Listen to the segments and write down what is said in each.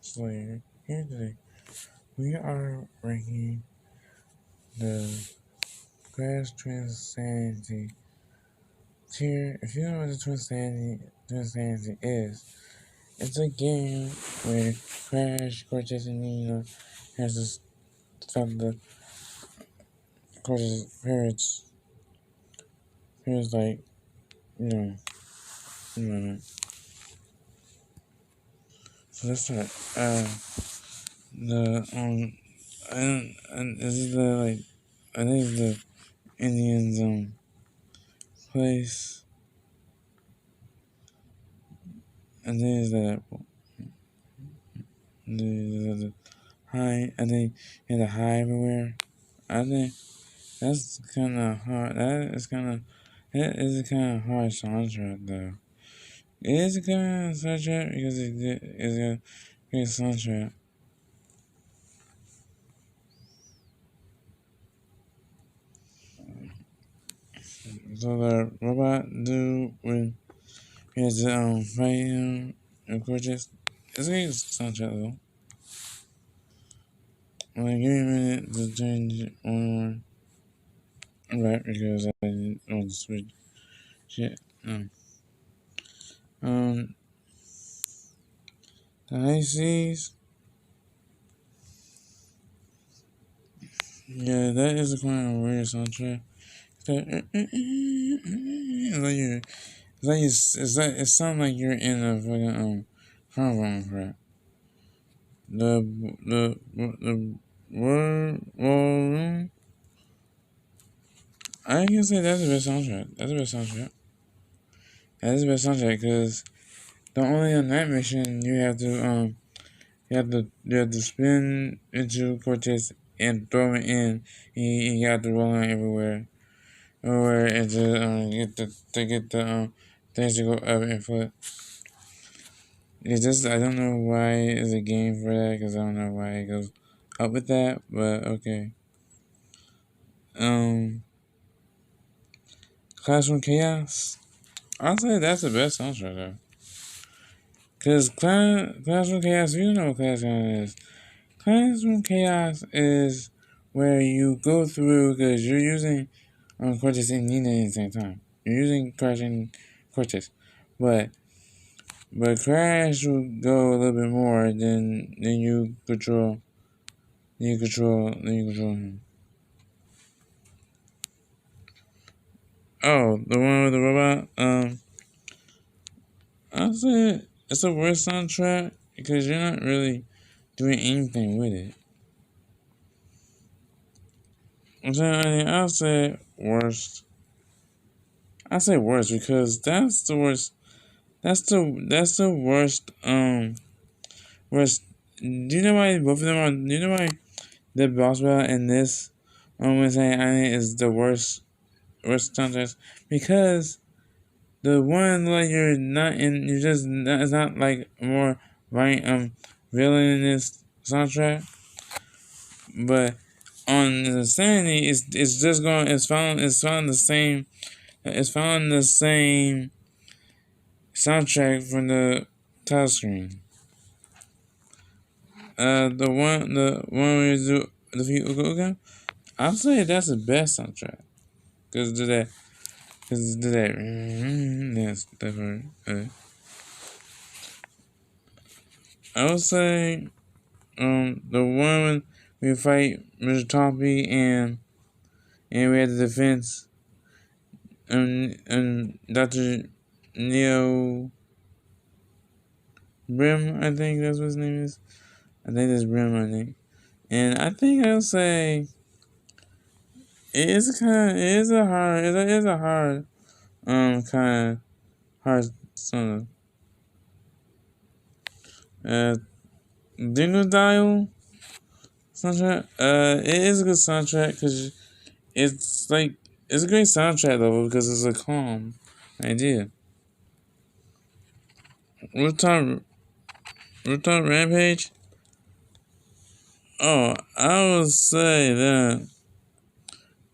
Slayer. Here today, we are ranking the Crash Twinsanity tier. If you know what the Twinsanity is, it's a game where Crash, Cortez, and Nina has to stop the Cortez parents, like, you know. So let's start. And this is I think it's the Indian place, and there's the high, and then you have the high everywhere. I think that's kind of hard. That is a kind of hard soundtrack though. It is a kind of soundtrack because it's a great soundtrack. So the robot dude when he has to fight him, of course, it's a great soundtrack though. Like, give me a minute to change it on. Right, because I didn't want to switch shit. The high seas. Yeah, that is a kind of weird soundtrack. It sounds like you're in a fucking carnival crap. The room. I can say that's the best soundtrack. That's the best soundtrack. That's the best soundtrack because not only on that mission you have to spin into Cortez and throw it in. You have to roll it everywhere, and to get the things to go up and flip. It's just I don't know why it's a game for that because I don't know why it goes up with that, but okay. Classroom Chaos. I'll say that's the best soundtrack though. Cause Classroom Chaos, you know what Classroom is. Classroom Chaos is where you go through because you're using Cortez and Nina at the same time. You're using Crash and Cortez, but Crash will go a little bit more than you control. You control him. Oh, the one with the robot. I'll say it's a worse soundtrack because you're not really doing anything with it. I'll say worst. I say worst because that's the worst. That's the worst. Worst. Do you know why both of them are? Do you know why the boss battle in this Twinsanity is the worst soundtracks? Because the one like you're not in, you're just not, it's not like more right villain in this soundtrack, but on the Sanity, it's just going. It's found the same. It's found the same soundtrack from the title screen. The one where you do the Uka Uka, I'll say that's the best soundtrack. Cause do that. That's right. I would say the one when we fight Mr. Toppy and we had the defense and Dr. Neo Brim, I think that's what his name is. I think that's Brim, I think. And I think I'll say it is a hard kind of hard song. Dingodile Soundtrack. It is a good soundtrack because it's a great soundtrack though because it's a calm idea. Rooftop Rampage. Oh, I would say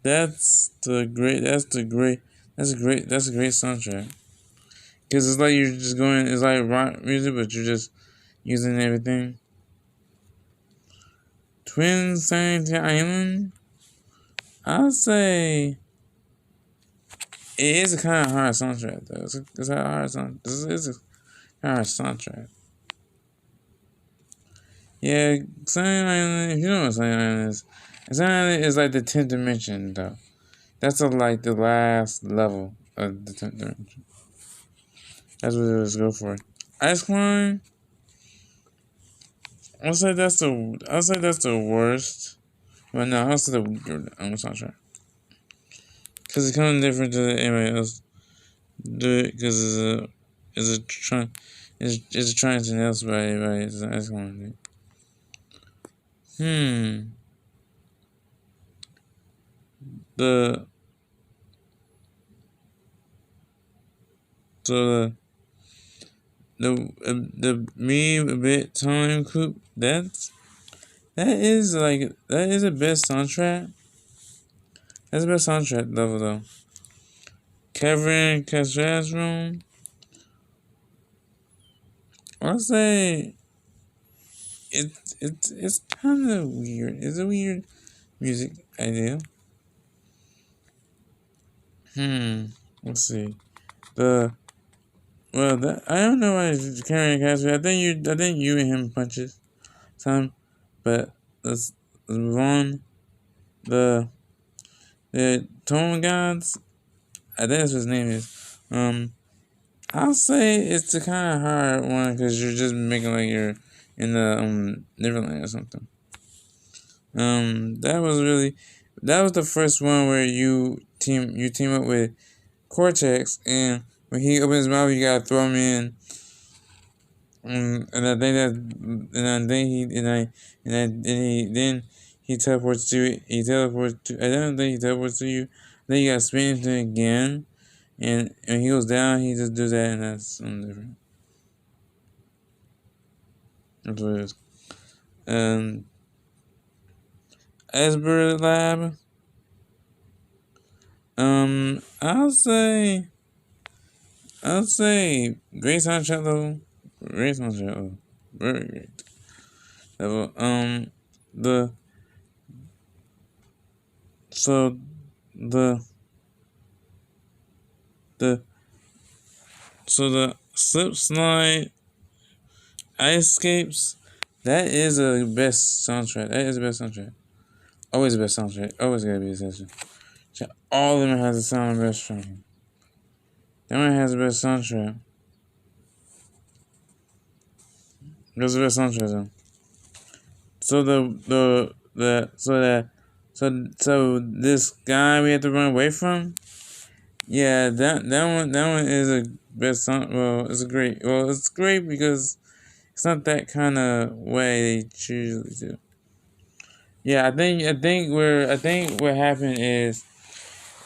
that's a great soundtrack. Cause it's like you're just going, it's like rock music, but you're just using everything. Twinsanity Island. I'll say it is a kind of hard soundtrack though. It's a hard sound. This is a hard soundtrack. Yeah, Sunny Island. If you know what Sunny Island is, Sunny Island is like the 10th dimension though. That's like the last level of the 10th dimension. That's what it was go for. Ice Climb. I'll say that's the worst. Well, no, I'll say the soundtrack. Because it's kind of different to anybody else do it. Because it's trying to else by anybody. It's an Ice Climb. The meme a bit time coop. That is the best soundtrack. That's the best soundtrack level though. Cavern, Catastrophe. I'll say it's kind of weird. It's a weird music idea. Let's see. I don't know why it's carrying Catastrophe. I think you and him punches some, but let's move on. The Tone Gods. I think that's what his name is. I'll say it's a kind of hard one because you're just making like you're in the Neverland or something. That was the first one where you team up with Cortex, and when he opens his mouth, you gotta throw him in. And I think then he teleports to you. I don't think he teleports to you. Then you gotta spin into it again. And when he goes down, he just does that, and that's something different. That's what it is. Iceberg Lab. I'll say great soundtrack level. Great soundtrack level. Very great level. The slip slide Icecapades. That is the best soundtrack. That is the best soundtrack. Always the best soundtrack. Always gotta be the best soundtrack. All of them has the sound best track. That one has the best soundtrack. That's the best soundtrack though. So this guy we have to run away from. Yeah, that one is a best song. Well, it's great because it's not that kind of way they usually do. Yeah, I think what happened is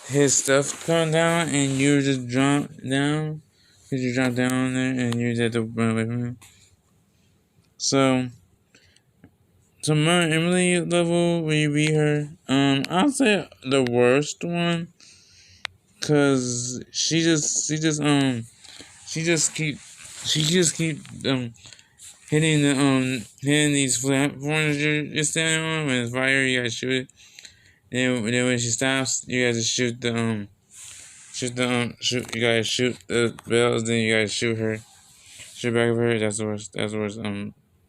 his stuff come down and you just jump down. Cause you jump down there and you just have to run away from him. So Mount Emily level when you beat her, I'll say the worst one. Cause she just keep hitting these platforms you're standing on. When it's fire, you gotta shoot it. Then when she stops, you gotta shoot you gotta shoot the bells. Then you gotta shoot back of her. That's the worst. That's the worst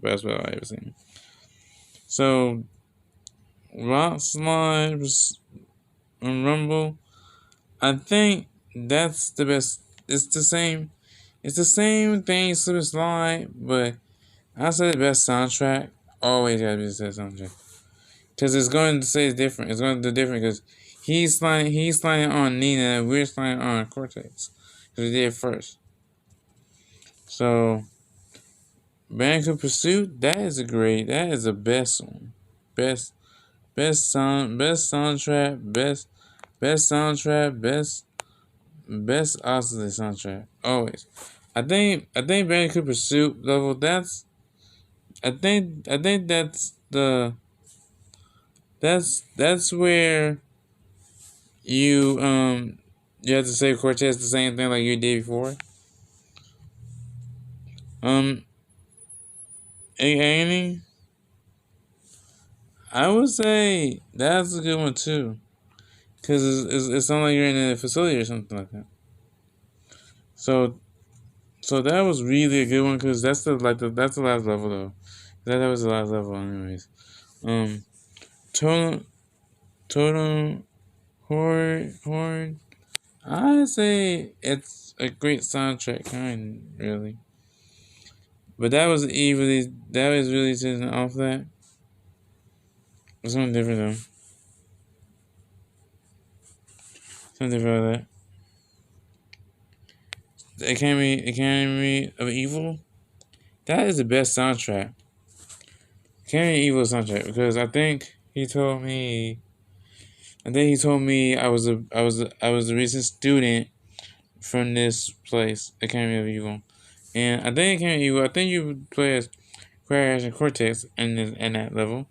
best spell I ever seen. So Rockslide Rumble. I think that's the best. It's the same thing, Slip and Slide, but I say the best soundtrack always gotta be the best soundtrack. Cause it's going to say it's different. It's going to do different because he's sliding on Nina, we're sliding on Cortex. Cause we did it first. So Bandicoot Pursuit, that is the best one. Best soundtrack, Oscar soundtrack. Always. I think Bandicoot Pursuit level, I think that's where you have to say Cortez the same thing like you did before. Agony. I would say that's a good one too, cause it's not like you're in a facility or something like that. So that was really a good one, cause that's that's the last level though. That was the last level anyways. Totem Totem Horn. I'd say it's a great soundtrack, kind really. But that was really taken off that. It's something different though. Something different about that. The Academy of Evil. That is the best soundtrack. Academy of Evil soundtrack, because I think he told me. I was a recent student from this place, Academy of Evil, and I think Academy of Evil. I think you play as Crash and Cortex in that level.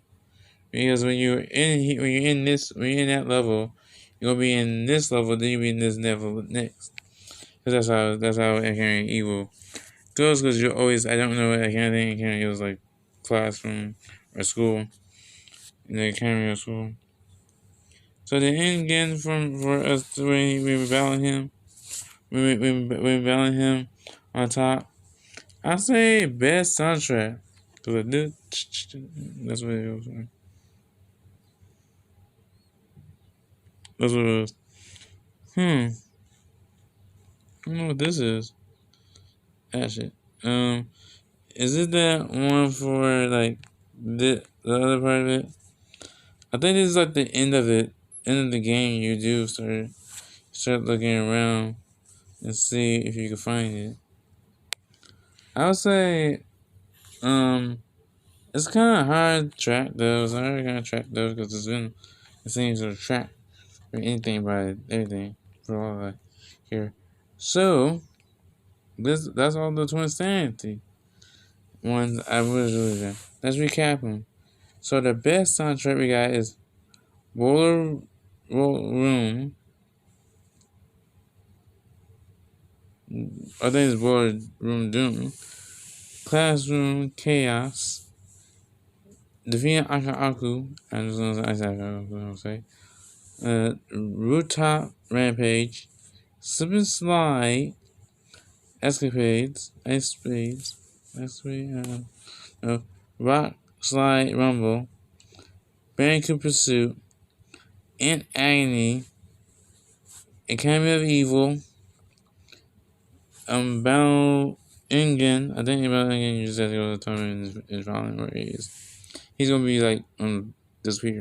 Because when you're in that level, you're gonna be in this level, then you'll be in this level next. Cause that's how Academy Evil goes. Cause you're always, I don't know what Academy Evil is like, classroom or school, in the Academy of school. So the end again for us when we were battling him, we were battling him on top. I say best soundtrack. Cause I did. That's what it was. That's what it was. I don't know what this is. That shit. Is it that one for like the other part of it? I think this is like the end of it, end of the game. You do start looking around and see if you can find it. I would say, it's kind of hard to track those. I already kind of track those because it seems to track for anything by everything for all that here. So that's all the Twinsanity ones I was really there. Let's recap them. So the best soundtrack we got is Roller Room. I think it's Roller Room Doom. Classroom Chaos. Defeating Aku Aku. I'm just gonna say Icecapades. Rooftop Rampage. Slip and Slide. Escapades. Icecapades. Rockslide Rumble. Bandicoot Pursuit. And Agony. Academy of Evil. Battle N.Gin. I think about N.Gin, you just have to go to the tournament in his volume where he is. He's gonna be like this week.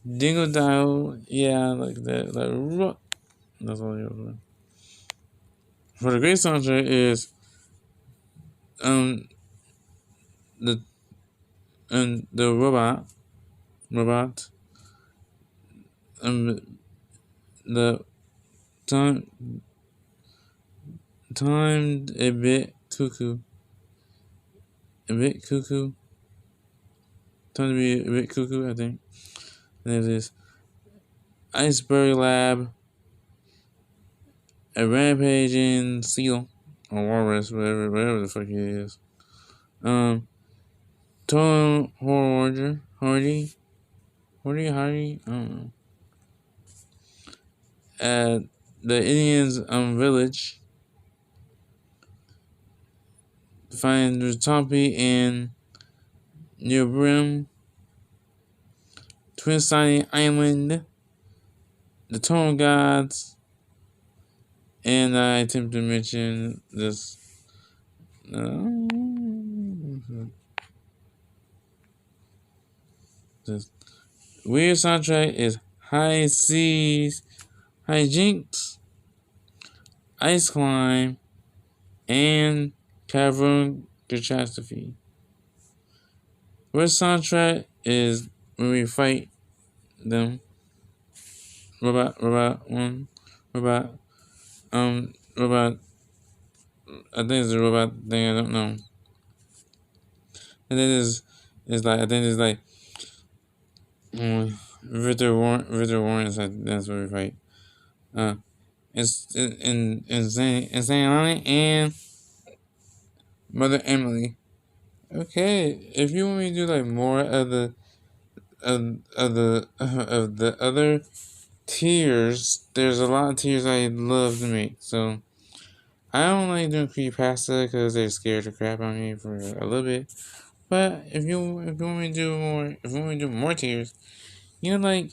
Dingodile, yeah, like that, like that's all you have. For the great soundtrack is the robot the timed a bit cuckoo time to be a bit cuckoo, I think. And there's this Iceberg Lab, a Rampage in Seal, or Walrus, whatever the fuck it is. Totem Hardy, I don't know. The Indians village. Find Rooftop and Near Brim. Twinsanity Island. The Tone Gods. And I attempt to mention this. This weird soundtrack is Hi-jinks, Ice Climb, and Cavern Catastrophe. Worst soundtrack is when we fight them. Robot, I think it's a robot thing, I don't know. And then it's like, I think it's like, Victor Warren is like, that's where we fight. It's Insane and Mother Emily. Okay, if you want me to do like more of the of the other tiers, there's a lot of tiers I love to make. So I don't like doing creepypasta because they're scared to crap on me for a little bit. But if you want me to do more tiers, you know, like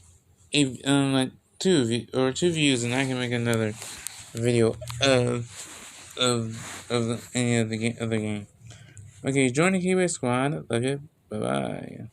two views, and I can make another video any of the game. Okay, join the Keyway Squad. Love you. Bye bye.